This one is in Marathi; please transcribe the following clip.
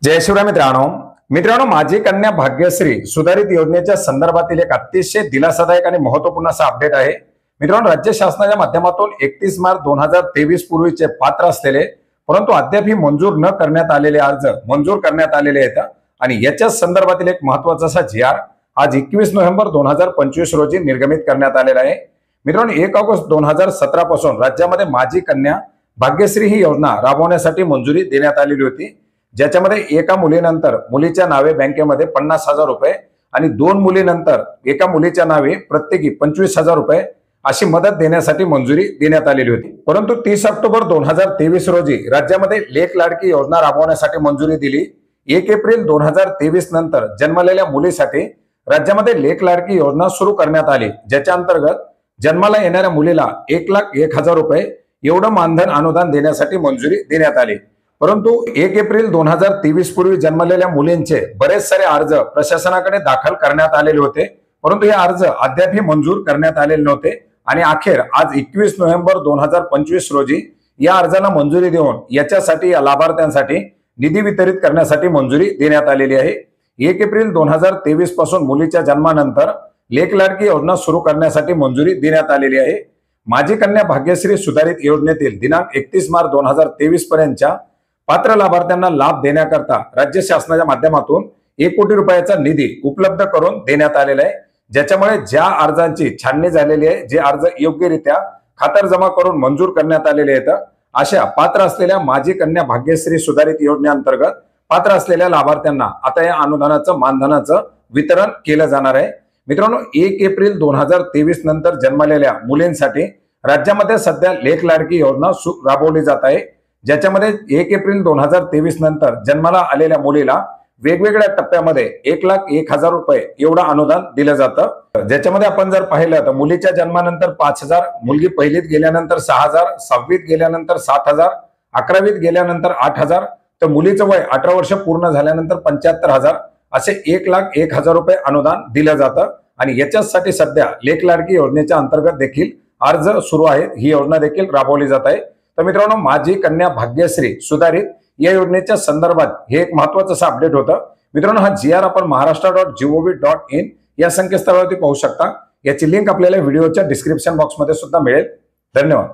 जय शिवराय मित्रांनो माझी कन्या भाग्यश्री सुधारित योजनेच्या संदर्भातील एक अतिशय दिलासादायक आणि महत्त्वपूर्ण असा अपडेट आहे। मित्रांनो, राज्य शासनाच्या माध्यमातून 31 मार्च 2023 पूर्वीचे पात्र असलेले परंतु अद्यापही मंजूर न करण्यात आलेले अर्ज मंजूर करण्यात आलेले आहेत आणि याच्या संदर्भातील एक महत्त्वाचा असा जी.आर. आज 21 नोव्हेंबर 2025 रोजी निर्गमित करण्यात आलेला आहे। मित्रांनो, 1 ऑगस्ट 2017 पासून राज्यामध्ये माझी कन्या भाग्यश्री ही योजना राबवण्यासाठी मंजुरी देण्यात आलेली होती, ज्याच्यामध्ये एका मुलीनंतर मुलीच्या नावे बँकेमध्ये 50,000 रुपये आणि 2 मुलीनंतर एका मुलीच्या नावे प्रत्येकी 25,000 रुपये अशी मदत देण्यासाठी मंजुरी देण्यात आलेली होती। परंतु 30 ऑक्टोबर 2023 रोजी राज्यामध्ये लेक लाडकी योजना राबवण्यासाठी मंजुरी दिली। 1 एप्रिल 2023 नंतर जन्मलेल्या मुलीसाठी राज्यामध्ये लेक लाडकी योजना सुरू करण्यात आली, ज्याच्या अंतर्गत जन्माला येणाऱ्या मुलीला 1,01,000 रुपये एवढं मानधन अनुदान देण्यासाठी मंजुरी देण्यात आली। परंतु 1 एप्रिल 2023 पूर्वी जन्मलेल्या मुलींचे बरेच सारे अर्ज प्रशासनाकडे दाखल करण्यात आलेले होते, परंतु हे अर्ज अद्यापही मंजूर करण्यात आलेले नव्हते आणि अखेर आज 21 नोव्हेंबर 2025 रोजी या अर्जाला मंजुरी देऊन याच्यासाठी या लाभार्थ्यांसाठी निधी वितरित करण्यासाठी मंजुरी देण्यात आलेली आहे। 1 एप्रिल 2023 पासून मुलीच्या जन्मानंतर लेक लाडकी योजना सुरू करण्यासाठी मंजुरी देण्यात आलेली आहे। माझी कन्या भाग्यश्री सुधारित योजनेतील दिनांक 31 मार्च 2023 पर्यंतच्या पात्र लाभार्थ्यांना लाभ देण्याकरता राज्य शासनाच्या माध्यमातून 1 कोटी रुपयाचा निधी उपलब्ध करून देण्यात आलेला आहे, ज्याच्यामुळे ज्या अर्जांची छाननी झालेली आहे, जे अर्ज योग्यरित्या खातर जमा करून मंजूर करण्यात आलेले आहेत, अशा पात्र असलेल्या माझी कन्या भाग्यश्री सुधारित योजनेअंतर्गत पात्र असलेल्या लाभार्थ्यांना आता या अनुदानाचं मानधनाचं वितरण केलं जाणार आहे। मित्रांनो, 1 एप्रिल 2023 नंतर जन्मलेल्या मुलींसाठी राज्यामध्ये सध्या लेक लाडकी योजना राबवली जात आहे, ज्याच्यामध्ये 1 एप्रिल 2023 नंतर जन्माला आलेल्या मुलीला वेगवेगळ्या टप्प्यामध्ये 1,01,000 रुपये एवढं अनुदान दिलं जातं। ज्याच्यामध्ये आपण जर पाहिलं तर मुलीच्या जन्मानंतर 5,000, मुलगी पहिलीत गेल्यानंतर 6,000, 6वीत गेल्यानंतर 7,000, 11वीत गेल्यानंतर 8,000, तर मुलीचं वय 18 वर्ष पूर्ण झाल्यानंतर 75,000 असे 1,01,000 रुपये अनुदान दिलं जातं आणि याच्यासाठी सध्या लेक लाडकी योजनेच्या अंतर्गत देखील अर्ज सुरू आहेत। ही योजना देखील राबवली जात आहे। तर मित्रांनो, माझी कन्या भाग्यश्री सुधारित या योजनेच्या संदर्भात हे एक महत्त्वाचं असं अपडेट होतं। मित्रांनो, हा जी.आर. आपण maharashtra.gov.in या संकेतस्थळावरती पाहू शकता। याची लिंक आपल्याला व्हिडिओच्या डिस्क्रिप्शन बॉक्समध्ये सुद्धा मिळेल। धन्यवाद।